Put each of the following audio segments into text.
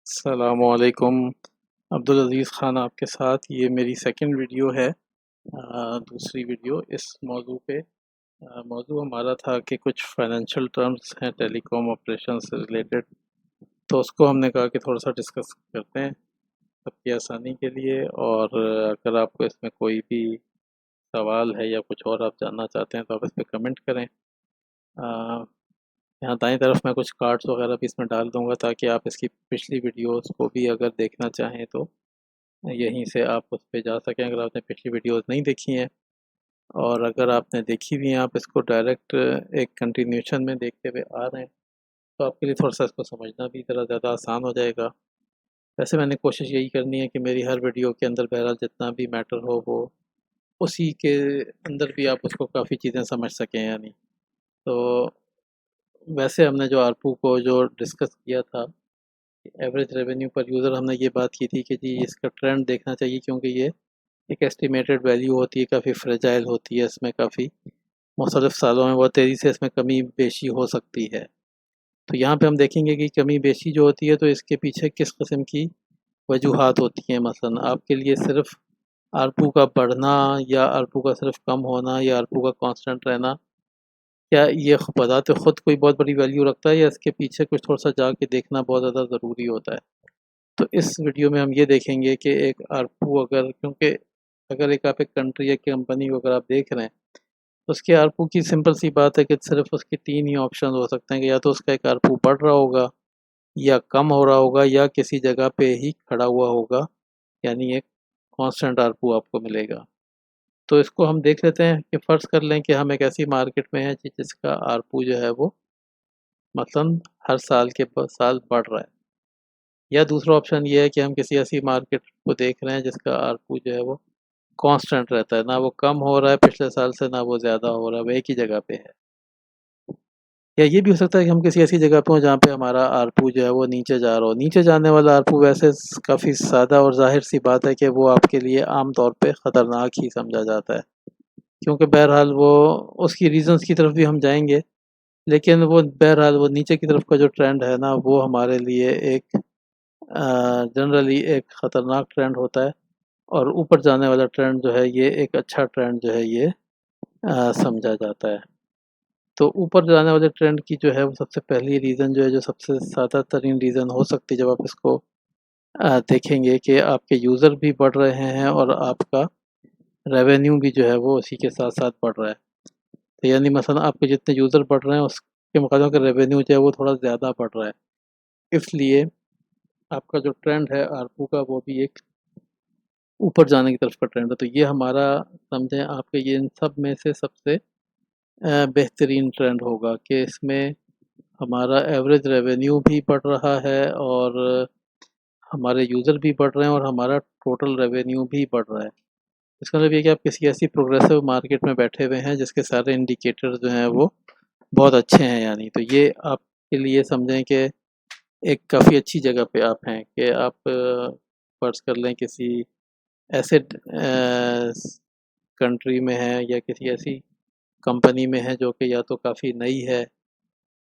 अस्सलामुअलैकुम। अब्दुल अज़ीज़ ख़ान आपके साथ। ये मेरी सेकंड वीडियो है। दूसरी वीडियो इस मौजू पे। मौजू हमारा था कि कुछ फाइनेंशियल टर्म्स हैं टेलीकॉम ऑपरेशन से रिलेटेड, तो उसको हमने कहा कि थोड़ा सा डिस्कस करते हैं सबकी आसानी के लिए। और अगर आपको इसमें कोई भी सवाल है या कुछ और आप जानना चाहते हैं तो आप इस पर कमेंट करें। अ, यहाँ दाईं तरफ मैं कुछ कार्ड्स वगैरह भी इसमें डाल दूँगा ताकि आप इसकी पिछली वीडियोस को भी अगर देखना चाहें तो यहीं से आप उस पे जा सकें अगर आपने पिछली वीडियोस नहीं देखी हैं। और अगर आपने देखी हुई हैं, आप इसको डायरेक्ट एक कंटिन्यूशन में देखते हुए आ रहे हैं, तो आपके लिए थोड़ा सा इसको समझना भी ज़रा ज़्यादा आसान हो जाएगा। वैसे मैंने कोशिश यही करनी है कि मेरी हर वीडियो के अंदर बहरहाल जितना भी मैटर हो वो उसी के अंदर भी आप उसको काफ़ी चीज़ें समझ सकें यानी। तो वैसे हमने जो आरपू को जो डिस्कस किया था, एवरेज रेवेन्यू पर यूज़र, हमने ये बात की थी कि जी इसका ट्रेंड देखना चाहिए क्योंकि ये एक एस्टिमेटेड वैल्यू होती है, काफ़ी फ्रेजाइल होती है, इसमें काफ़ी मुख्तलिफ़ सालों में बहुत तेज़ी से इसमें कमी बेशी हो सकती है। तो यहाँ पे हम देखेंगे कि कमी बेशी जो होती है तो इसके पीछे किस किस्म की वजूहात होती हैं। मसलन आपके लिए सिर्फ आरपू का बढ़ना या आरपू का सिर्फ कम होना या आरपू का कांस्टेंट रहना, क्या ये बज़ाते ख़ुद कोई बहुत बड़ी वैल्यू रखता है या इसके पीछे कुछ थोड़ा सा जाके देखना बहुत ज़्यादा ज़रूरी होता है। तो इस वीडियो में हम ये देखेंगे कि एक आरपू अगर, क्योंकि अगर एक आप एक कंट्री या कंपनी को अगर आप देख रहे हैं तो उसके आरपू की सिंपल सी बात है कि सिर्फ उसके तीन ही ऑप्शन हो सकते हैं कि या तो उसका एक आरपू बढ़ रहा होगा या कम हो रहा होगा या किसी जगह पे ही खड़ा हुआ होगा, यानी एक कांस्टेंट आरपू आपको मिलेगा। तो इसको हम देख लेते हैं कि फ़र्ज़ कर लें कि हम एक ऐसी मार्केट में हैं जिसका आरपू जो है वो मसलन हर साल के साल बढ़ रहा है। या दूसरा ऑप्शन ये है कि हम किसी ऐसी मार्केट को देख रहे हैं जिसका आरपू जो है वो कांस्टेंट रहता है, ना वो कम हो रहा है पिछले साल से, ना वो ज़्यादा हो रहा है, वो एक ही जगह पे है। या ये भी हो सकता है कि हम किसी ऐसी जगह पे हों जहाँ पे हमारा आरपू जो है वो नीचे जा रहा हो। नीचे जाने वाला आरपू वैसे काफ़ी सादा और ज़ाहिर सी बात है कि वो आपके लिए आम तौर पे ख़तरनाक ही समझा जाता है, क्योंकि बहरहाल वो उसकी रीज़न्स की तरफ भी हम जाएंगे, लेकिन वो बहरहाल वो नीचे की तरफ का जो ट्रेंड है ना वो हमारे लिए एक जनरली एक ख़तरनाक ट्रेंड होता है। और ऊपर जाने वाला ट्रेंड जो है ये एक अच्छा ट्रेंड जो है ये समझा जाता है। तो ऊपर जाने वाले ट्रेंड की जो है वो सबसे पहली रीज़न जो है, जो सबसे ज़्यादा तरीन रीज़न हो सकती है जब आप इसको देखेंगे कि आपके यूज़र भी बढ़ रहे हैं और आपका रेवेन्यू भी जो है वो उसी के साथ साथ बढ़ रहा है। तो यानी मसलन आपके जितने यूज़र बढ़ रहे हैं उसके मुकाबले का रेवेन्यू जो है वो थोड़ा ज़्यादा बढ़ रहा है, इसलिए आपका जो ट्रेंड है आरपू का वो भी एक ऊपर जाने की तरफ का ट्रेंड है। तो ये हमारा समझें आपके ये इन सब में से सबसे बेहतरीन ट्रेंड होगा कि इसमें हमारा एवरेज रेवेन्यू भी बढ़ रहा है और हमारे यूज़र भी बढ़ रहे हैं और हमारा टोटल रेवेन्यू भी बढ़ रहा है। इसका मतलब ये कि आप किसी ऐसी प्रोग्रेसिव मार्केट में बैठे हुए हैं जिसके सारे इंडिकेटर्स जो हैं वो बहुत अच्छे हैं, यानी तो ये आपके लिए समझें कि एक काफ़ी अच्छी जगह पे आप हैं कि आप फ़र्ज़ कर लें किसी ऐसे कंट्री में हैं या किसी ऐसी कंपनी में है जो कि या तो काफ़ी नई है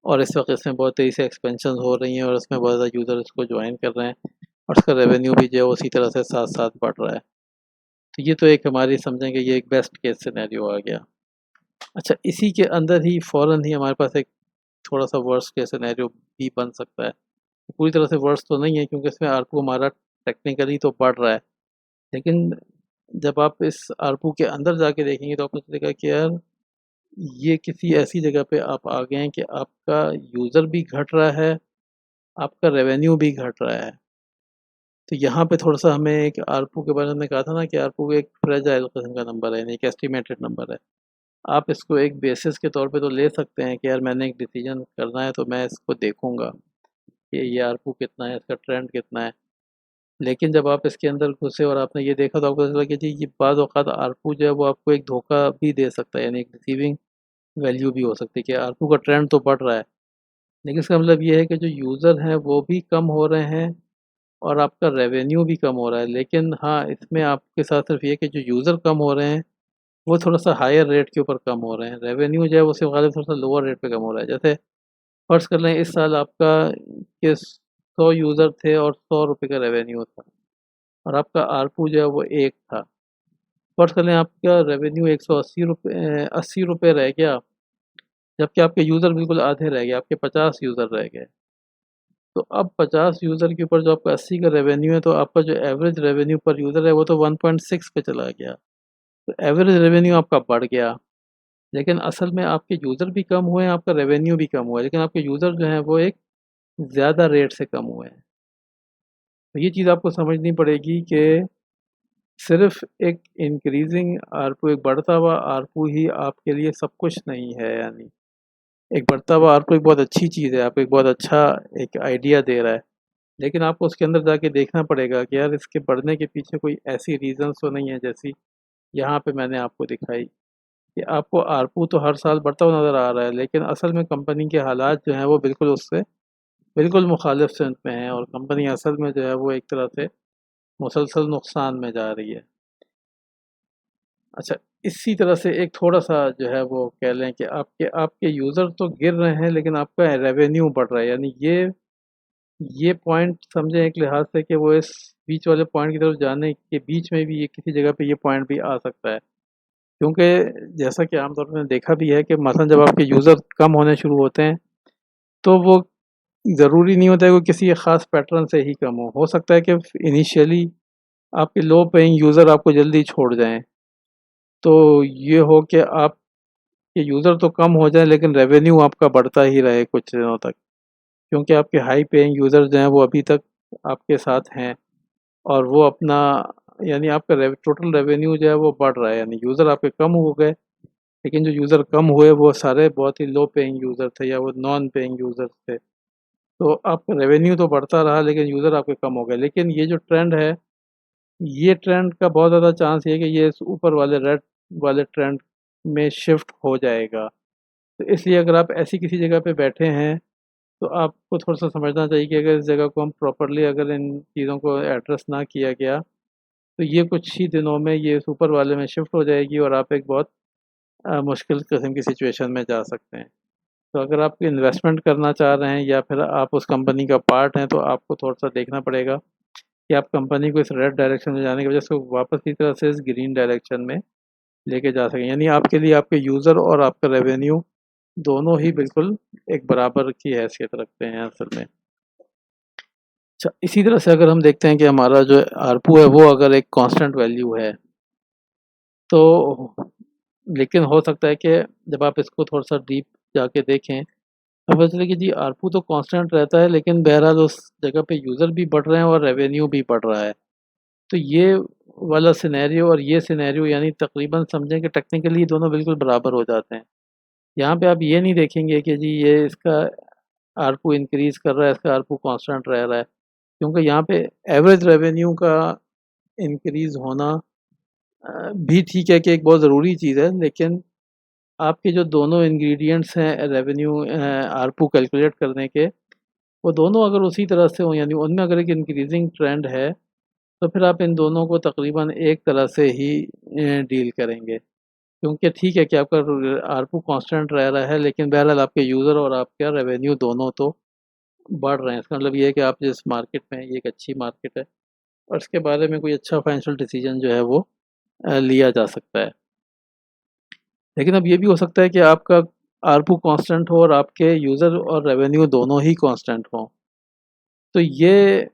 और इस वक्त इसमें बहुत तेज़ी से एक्सपेंशन हो रही हैं और इसमें बहुत ज़्यादा यूज़र इसको ज्वाइन कर रहे हैं और उसका रेवेन्यू भी जो है उसी तरह से साथ साथ बढ़ रहा है। तो ये तो एक हमारी समझें कि ये एक बेस्ट केस सिनेरियो आ गया। अच्छा, इसी के अंदर ही फ़ौरन ही हमारे पास एक थोड़ा सा वर्स्ट केस सिनेरियो भी बन सकता है। पूरी तरह से वर्स्ट तो नहीं है क्योंकि इसमें आरपू हमारा टेक्निकली तो बढ़ रहा है, लेकिन जब आप इस आरपू के अंदर जाके देखेंगे तो आपको लगेगा कि यार ये किसी ऐसी जगह पे आप आ गए हैं कि आपका यूज़र भी घट रहा है, आपका रेवेन्यू भी घट रहा है। तो यहाँ पे थोड़ा-सा हमें एक आरपू के बारे में कहा था ना कि आरपू एक फ्रेजाइल किस्म का नंबर है, यानी एक एस्टिमेटेड नंबर है। आप इसको एक बेसिस के तौर पे तो ले सकते हैं कि यार मैंने एक डिसीजन करना है तो मैं इसको देखूँगा कि ये आरपू कितना है, इसका ट्रेंड कितना है। लेकिन जब आप इसके अंदर घुसे और आपने ये देखा तो आपको लगा कि जी ये बाज़ औक़ात आरपू जो है वो आपको एक धोखा भी दे सकता है, यानी एक डिसीविंग वैल्यू भी हो सकती है कि आरपू का ट्रेंड तो बढ़ रहा है, लेकिन इसका मतलब ये है कि जो यूज़र हैं वो भी कम हो रहे हैं और आपका रेवेन्यू भी कम हो रहा है। लेकिन हाँ, इसमें आपके साथ सिर्फ ये कि जो यूज़र कम हो रहे हैं वो थोड़ा-सा हायर रेट के ऊपर कम हो रहे हैं। रेवेन्यू जो है उसके मुकाबले थोड़ा-सा लोअर रेट पे कम हो रहा है। जैसे फ़र्ज़ कर लें इस साल आपका किस 100 यूज़र थे और 100 रुपये का रेवेन्यू था और आपका आरपू जो है वो 1 था। फर्ज़ कर लें आपका रेवेन्यू 180 रुपये रह गया, जबकि आपके यूज़र बिल्कुल आधे रह गए, आपके 50 यूज़र रह गए। तो अब 50 यूज़र के ऊपर जो आपका 80 का रेवेन्यू है, तो आपका जो एवरेज रेवेन्यू पर यूज़र है वो तो 1.6 पे चला गया। तो एवरेज रेवेन्यू आपका बढ़ गया, लेकिन असल में आपके यूज़र भी कम हुए हैं, आपका रेवेन्यू भी कम हुआ है, लेकिन आपके यूज़र जो हैं वो एक ज़्यादा रेट से कम हुए हैं। तो ये चीज़ आपको समझनी पड़ेगी कि सिर्फ़ एक इंक्रीज़िंग आरपू, एक बढ़ता हुआ आरपू ही आपके लिए सब कुछ नहीं है। यानी एक बढ़ता हुआ आरपू एक बहुत अच्छी चीज़ है, आपको एक बहुत अच्छा एक आइडिया दे रहा है, लेकिन आपको उसके अंदर जाके देखना पड़ेगा कि यार इसके बढ़ने के पीछे कोई ऐसी रीज़न्स तो नहीं है जैसी यहाँ पे मैंने आपको दिखाई, कि आपको आरपू तो हर साल बढ़ता हुआ नज़र आ रहा है, लेकिन असल में कंपनी के हालात जो हैं वो बिल्कुल उससे बिल्कुल मुखालिफ सिमत में हैं और कंपनी असल में जो है वो एक तरह से मुसलसल नुकसान में जा रही है। अच्छा, इसी तरह से एक थोड़ा-सा जो है वो कह लें कि आपके आपके यूज़र तो गिर रहे हैं, लेकिन आपका रेवेन्यू बढ़ रहा है। यानी ये पॉइंट समझें एक लिहाज से कि वो इस बीच वाले पॉइंट की तरफ जाने के बीच में भी ये किसी जगह पे ये पॉइंट भी आ सकता है। क्योंकि जैसा कि आम तौर पे मैंने देखा भी है कि मसलन जब आपके यूज़र कम होने शुरू होते हैं, तो वो ज़रूरी नहीं होता है कि किसी ख़ास पैटर्न से ही कम हो। सकता है कि इनिशियली आपके लो पेइंग यूज़र आपको जल्दी छोड़ जाएँ। तो ये हो कि आपके यूज़र तो कम हो जाएँ, लेकिन रेवेन्यू आपका बढ़ता ही रहे कुछ दिनों तक। क्योंकि आपके हाई पेइंग यूज़र जो हैं वो अभी तक आपके साथ हैं और वो अपना यानी आपका टोटल रेवेन्यू जो है वो बढ़ रहा है। यानी यूज़र आपके कम हो गए, लेकिन जो यूज़र कम हुए वो सारे बहुत ही लो पेइंग यूज़र थे या वो नॉन पेइंग यूज़र्स थे। तो आपका रेवेन्यू तो बढ़ता रहा, लेकिन यूज़र आपके कम हो गए। लेकिन ये जो ट्रेंड है, ये ट्रेंड का बहुत ज़्यादा चांस ये है कि ये इस ऊपर वाले रेड वाले ट्रेंड में शिफ्ट हो जाएगा। तो इसलिए अगर आप ऐसी किसी जगह पे बैठे हैं, तो आपको थोड़ा-सा समझना चाहिए कि अगर इस जगह को हम प्रॉपर्ली अगर इन चीज़ों को एड्रेस ना किया गया, तो ये कुछ ही दिनों में ये इस ऊपर वाले में शिफ्ट हो जाएगी और आप एक बहुत मुश्किल किस्म की सिचुएशन में जा सकते हैं। तो अगर आप इन्वेस्टमेंट करना चाह रहे हैं या फिर आप उस कंपनी का पार्ट हैं, तो आपको थोड़ा-सा देखना पड़ेगा कि आप कंपनी को इस रेड डायरेक्शन में जाने की वजह से वापस इसी तरह से इस ग्रीन डायरेक्शन में लेके जा सकें। यानी आपके लिए आपके यूज़र और आपका रेवेन्यू दोनों ही बिल्कुल एक बराबर की हैसियत रखते हैं असल में। अच्छा, इसी तरह से अगर हम देखते हैं कि हमारा जो आरपू है वो अगर एक कांस्टेंट वैल्यू है, तो लेकिन हो सकता है कि जब आप इसको थोड़ा-सा डीप जाके देखें, तो पता चले कि जी आरपू तो कांस्टेंट रहता है, लेकिन बहरहाल उस जगह पे यूज़र भी बढ़ रहे हैं और रेवेन्यू भी बढ़ रहा है। तो ये वाला सिनेरियो और ये सिनेरियो यानी तकरीबन समझें कि टेक्निकली दोनों बिल्कुल बराबर हो जाते हैं। यहाँ पे आप ये नहीं देखेंगे कि जी ये इसका आरपू इंक्रीज़ कर रहा है, इसका आरपू कांस्टेंट रह रहा है। क्योंकि यहाँ पे एवरेज रेवेन्यू का इंक्रीज़ होना भी ठीक है कि एक बहुत ज़रूरी चीज़ है, लेकिन आपके जो दोनों इंग्रीडिएंट्स हैं रेवेन्यू आरपू कैलकुलेट करने के, वो दोनों अगर उसी तरह से हों यानी उनमें अगर एक इंक्रीज़िंग ट्रेंड है, तो फिर आप इन दोनों को तकरीबन एक तरह से ही डील करेंगे। क्योंकि ठीक है कि आपका आरपू कांस्टेंट रह रहा है, लेकिन बहरहाल आपके यूज़र और आपका रेवेन्यू दोनों तो बढ़ रहे हैं। इसका मतलब ये है कि आप जिस मार्केट में हैं, ये एक अच्छी मार्केट है और इसके बारे में कोई अच्छा फाइनेंशियल डिसीजन जो है वो लिया जा सकता है। लेकिन अब ये भी हो सकता है कि आपका आरपू कांस्टेंट हो और आपके यूज़र और रेवेन्यू दोनों ही कांस्टेंट हों। तो ये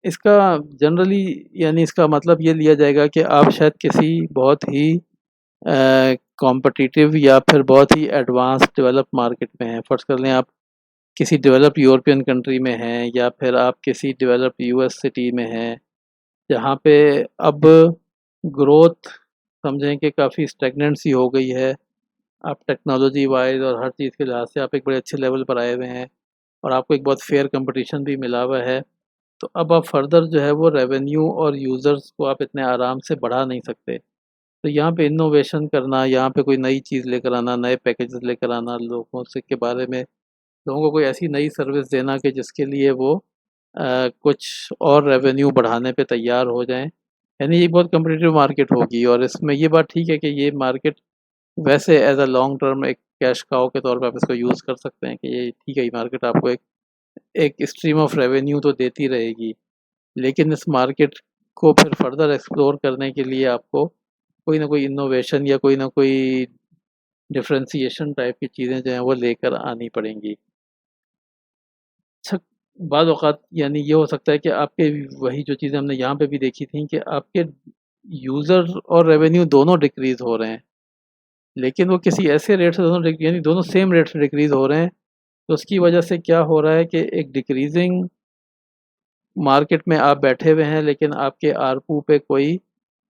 इसका जनरली यानी इसका मतलब ये लिया जाएगा कि आप शायद किसी बहुत ही कॉम्पिटिटिव या फिर बहुत ही एडवांस डेवलप्ड मार्केट में हैं। फ़र्ज़ कर लें आप किसी डेवलप्ड यूरोपियन कंट्री में हैं या फिर आप किसी डेवलप्ड यूएस सिटी में हैं, जहाँ पे अब ग्रोथ समझें कि काफ़ी स्टैग्नेंट सी हो गई है। आप टेक्नोलॉजी वाइज़ और हर चीज़ के लिहाज से आप एक बड़े अच्छे लेवल पर आए हुए हैं और आपको एक बहुत फेयर कंपटीशन भी मिला हुआ है। तो अब आप फर्दर जो है वो रेवेन्यू और यूज़र्स को आप इतने आराम से बढ़ा नहीं सकते। तो यहाँ पे इनोवेशन करना, यहाँ पे कोई नई चीज़ लेकर आना, नए पैकेजेस लेकर आना, लोगों से के बारे में लोगों को कोई ऐसी नई सर्विस देना कि जिसके लिए वो कुछ और रेवेन्यू बढ़ाने पे तैयार हो जाएँ। यानी ये बहुत कॉम्पिटिटिव मार्केट होगी और इसमें ये बात ठीक है कि ये मार्केट वैसे एज़ अ लॉन्ग टर्म एक कैश काउ के तौर पे आप इसको यूज़ कर सकते हैं कि ये ठीक है, ये मार्केट आपको एक एक स्ट्रीम ऑफ रेवेन्यू तो देती रहेगी, लेकिन इस मार्केट को फिर फर्दर एक्सप्लोर करने के लिए आपको कोई ना कोई इनोवेशन या कोई ना कोई डिफरेंशिएशन टाइप की चीज़ें जो हैं वो लेकर आनी पड़ेंगी। अच्छा, बाद औक़ात यानी ये हो सकता है कि आपके वही जो चीज़ें हमने यहाँ पे भी देखी थी कि आपके यूज़र और रेवेन्यू दोनों डिक्रीज़ हो रहे हैं, लेकिन वो किसी ऐसे रेट से दोनों यानी दोनों सेम रेट से डिक्रीज़ हो रहे हैं। तो उसकी वजह से क्या हो रहा है कि एक डिक्रीज़िंग मार्केट में आप बैठे हुए हैं, लेकिन आपके आरपू पे कोई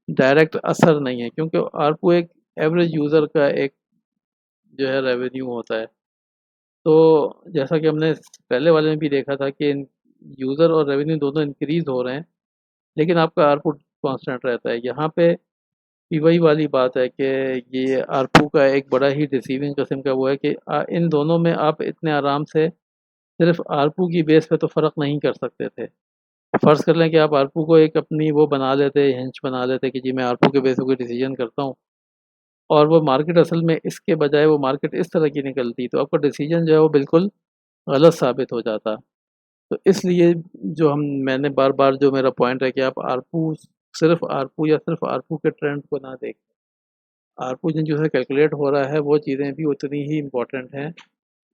डायरेक्ट असर नहीं है, क्योंकि आरपू एक एवरेज यूज़र का एक जो है रेवेन्यू होता है। तो जैसा कि हमने पहले वाले में भी देखा था कि यूज़र और रेवेन्यू दोनों इंक्रीज़ हो रहे हैं, लेकिन आपका आरपू कांस्टेंट रहता है। यहाँ पे भी वही वाली बात है कि ये आरपू का एक बड़ा ही डिसीविंग किस्म का वो है कि इन दोनों में आप इतने आराम से सिर्फ आरपू की बेस पे तो फ़र्क नहीं कर सकते थे। फ़र्ज़ कर लें कि आप आरपू को एक अपनी वो बना लेते, हिंज बना लेते कि जी मैं आरपू के बेस पे कोई डिसीजन करता हूँ, और वो मार्केट असल में इसके बजाय वो मार्केट इस तरह की निकलती, तो आपका डिसीजन जो है वो बिल्कुल गलत साबित हो जाता। तो इसलिए जो हम मैंने बार-बार जो मेरा पॉइंट है कि आप आरपू सिर्फ़ आरपू या सिर्फ़ आरपू के ट्रेंड को ना देखें। आरपू जिन चीज़ों से कैलकुलेट हो रहा है वो चीज़ें भी उतनी ही इम्पोर्टेंट हैं,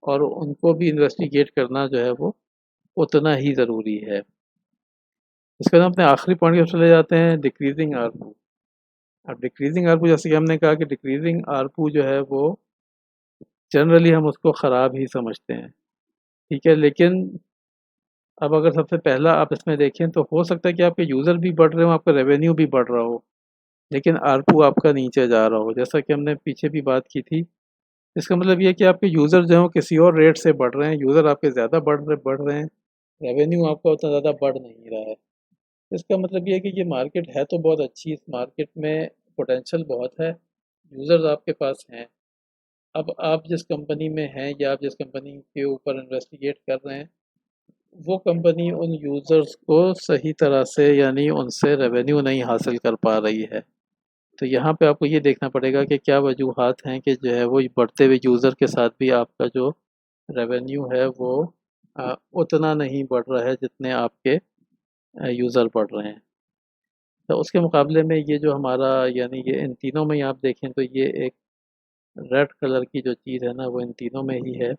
और उनको भी इन्वेस्टिगेट करना जो है वो उतना ही ज़रूरी है। इसके बाद हम अपने आखिरी पॉइंट की तरफ चले जाते हैं, डिक्रीज़िंग आरपू। अब डिक्रीज़िंग आरपू जैसे कि हमने कहा कि डिक्रीज़िंग आरपू जो है वो जनरली हम उसको ख़राब ही समझते हैं, ठीक है? लेकिन अब अगर सबसे पहला आप इसमें देखें तो हो सकता है कि आपके यूज़र भी बढ़ रहे हों, आपका रेवेन्यू भी बढ़ रहा हो, लेकिन आरपू आपका नीचे जा रहा हो। जैसा कि हमने पीछे भी बात की थी, इसका मतलब ये है कि आपके यूज़र जो हैं वो किसी और रेट से बढ़ रहे हैं, यूज़र आपके ज़्यादा बढ़ रहे हैं, रेवेन्यू आपका उतना ज़्यादा बढ़ नहीं रहा है। इसका मतलब ये है कि ये मार्केट है तो बहुत अच्छी, इस मार्केट में पोटेंशियल बहुत है, यूज़र्स आपके पास हैं। अब आप जिस कंपनी में हैं या आप जिस कंपनी के ऊपर इन्वेस्टिगेट कर रहे हैं, वो कंपनी उन यूज़र्स को सही तरह से यानी उनसे रेवेन्यू नहीं हासिल कर पा रही है। तो यहाँ पे आपको ये देखना पड़ेगा कि क्या वजूहात हैं कि जो है वो बढ़ते हुए यूज़र के साथ भी आपका जो रेवेन्यू है वो उतना नहीं बढ़ रहा है जितने आपके यूज़र बढ़ रहे हैं। तो उसके मुकाबले में ये जो हमारा यानी ये इन तीनों में ही आप देखें तो ये एक रेड कलर की जो चीज़ है ना वो इन तीनों में ही है।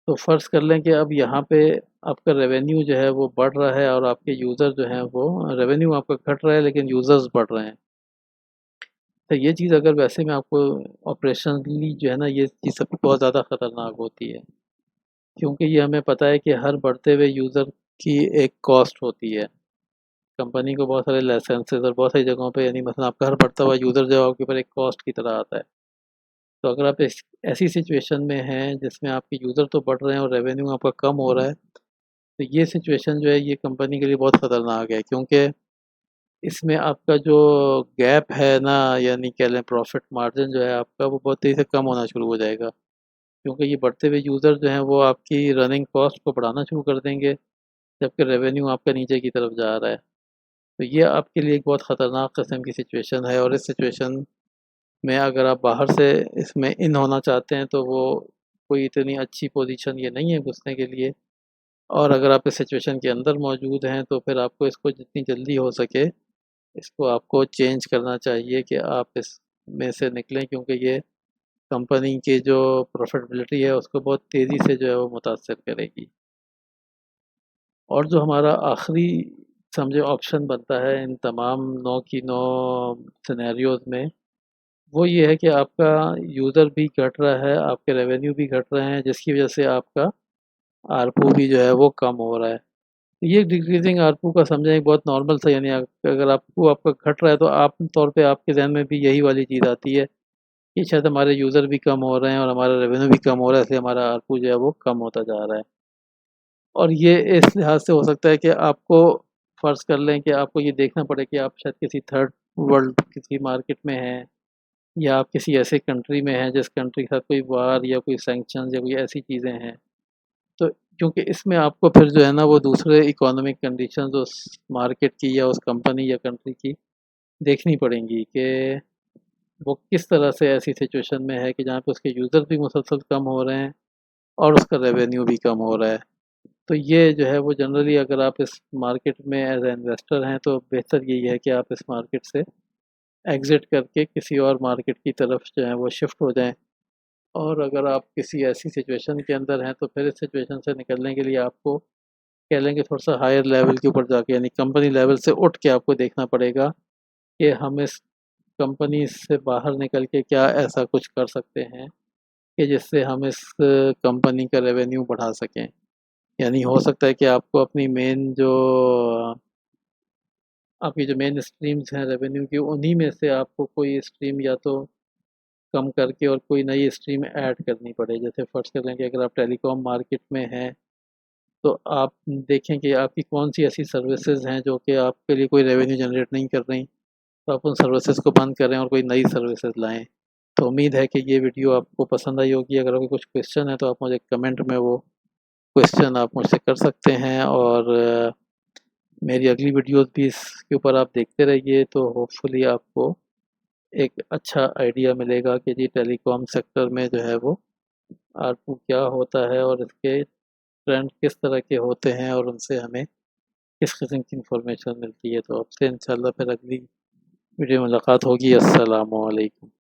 तो फ़र्ज़ कर लें कि अब यहाँ पे आपका रेवेन्यू जो है वो बढ़ रहा है और आपके यूज़र जो हैं वो रेवेन्यू आपका घट रहा है लेकिन यूज़र्स बढ़ रहे हैं। तो ये चीज़ अगर वैसे में आपको ऑपरेशनली जो है ना ये चीज़ सब बहुत ज़्यादा ख़तरनाक होती है। क्योंकि ये हमें पता है कि हर बढ़ते हुए यूज़र की एक कॉस्ट होती है। कंपनी को बहुत सारे लाइसेंसेस और बहुत सारी जगहों पे यानी मसलन आपका हर बढ़ता हुआ यूज़र जो है आपके ऊपर एक कॉस्ट की तरह आता है। तो अगर आप इस ऐसी सिचुएशन में हैं जिसमें आपके यूज़र तो बढ़ रहे हैं और रेवेन्यू आपका कम हो रहा है, तो ये सिचुएशन जो है ये कंपनी के लिए बहुत ख़तरनाक है, क्योंकि इसमें आपका जो गैप है ना यानी कह लें प्रॉफ़िट मार्जिन जो है आपका वो बहुत तेज़ी से कम होना शुरू हो जाएगा। क्योंकि ये बढ़ते हुए यूज़र जो हैं वो आपकी रनिंग कॉस्ट को बढ़ाना शुरू कर देंगे, जबकि रेवेन्यू आपका नीचे की तरफ जा रहा है। तो ये आपके लिए एक बहुत ख़तरनाक किस्म की सिचुएशन है, और इस सिचुएशन में अगर आप बाहर से इसमें इन होना चाहते हैं तो वो कोई इतनी अच्छी पोजीशन ये नहीं है घुसने के लिए। और अगर आप इस सिचुएशन के अंदर मौजूद हैं तो फिर आपको इसको जितनी जल्दी हो सके इसको आपको चेंज करना चाहिए कि आप इसमें से निकलें, क्योंकि ये कंपनी की जो प्रॉफिटेबिलिटी है उसको बहुत तेज़ी से जो है वो मुतासर करेगी। और जो हमारा आखिरी समझे ऑप्शन बनता है इन तमाम 9 की 9 सिनेरियोज़ में, वो ये है कि आपका यूज़र भी घट रहा है, आपके रेवेन्यू भी घट रहे हैं, जिसकी वजह से आपका आरपू भी जो है वो कम हो रहा है। ये डिक्रीजिंग आरपू का समझें एक बहुत नॉर्मल सा यानी अगर आरपू आपका घट रहा है तो आम तौर पे आपके ज़हन में भी यही वाली चीज़ आती है कि शायद हमारे यूज़र भी कम हो रहे हैं और हमारा रेवेन्यू भी कम हो रहा है, इसलिए हमारा आरपू जो है वो कम होता जा रहा है। और ये इस लिहाज से हो सकता है कि आपको फ़र्ज़ कर लें कि आपको ये देखना पड़े कि आप शायद किसी थर्ड वर्ल्ड किसी मार्केट में हैं, या आप किसी ऐसे कंट्री में हैं जिस कंट्री के साथ कोई वार या कोई सैंक्शंस या कोई ऐसी चीज़ें हैं। तो क्योंकि इसमें आपको फिर जो है ना वो दूसरे इकोनॉमिक कंडीशंस उस मार्केट की या उस कंपनी या कंट्री की देखनी पड़ेंगी कि वो किस तरह से ऐसी सिचुएशन में है कि जहाँ पे उसके यूज़र भी मुसलसल कम हो रहे हैं और उसका रेवेन्यू भी कम हो रहा है। तो ये जो है वो जनरली अगर आप इस मार्केट में एज ए इन्वेस्टर हैं तो बेहतर यही है कि आप इस मार्केट से एग्ज़िट करके किसी और मार्केट की तरफ जो है वो शिफ्ट हो जाएँ। और अगर आप किसी ऐसी सिचुएशन के अंदर हैं तो फिर इस सिचुएशन से निकलने के लिए आपको कह लें कि थोड़ा-सा हायर लेवल के ऊपर जाके यानी कंपनी लेवल से उठ के आपको देखना पड़ेगा कि हम इस कंपनी से बाहर निकल के क्या ऐसा कुछ कर सकते हैं कि जिससे हम इस कंपनी का रेवेन्यू बढ़ा सकें। यानी हो सकता है कि आपको अपनी मेन जो आपकी जो मेन स्ट्रीम्स हैं रेवेन्यू की उन्हीं में से आपको कोई स्ट्रीम या तो कम करके और कोई नई स्ट्रीम ऐड करनी पड़े। जैसे फ़र्ज़ कर लें कि अगर आप टेलीकॉम मार्केट में हैं तो आप देखें कि आपकी कौन-सी ऐसी सर्विसेज़ हैं जो कि आपके लिए कोई रेवेन्यू जनरेट नहीं कर रही, तो आप उन सर्विसेज़ को बंद करें और कोई नई सर्विसेज़ लाएँ। तो उम्मीद है कि ये वीडियो आपको पसंद आई होगी। अगर आपको कुछ क्वेश्चन है तो आप मुझे कमेंट में वो क्वेश्चन आप मुझसे कर सकते हैं और मेरी अगली वीडियोज़ भी इसके ऊपर आप देखते रहिए तो होपफुली आपको एक अच्छा आइडिया मिलेगा कि जी टेलीकॉम सेक्टर में जो है वो आरपू क्या होता है और इसके ट्रेंड किस तरह के होते हैं और उनसे हमें किस किस्म की इंफॉर्मेशन मिलती है। तो आपसे इंशाल्लाह फिर अगली वीडियो में मुलाकात होगी। अस्सलामु अलैकुम।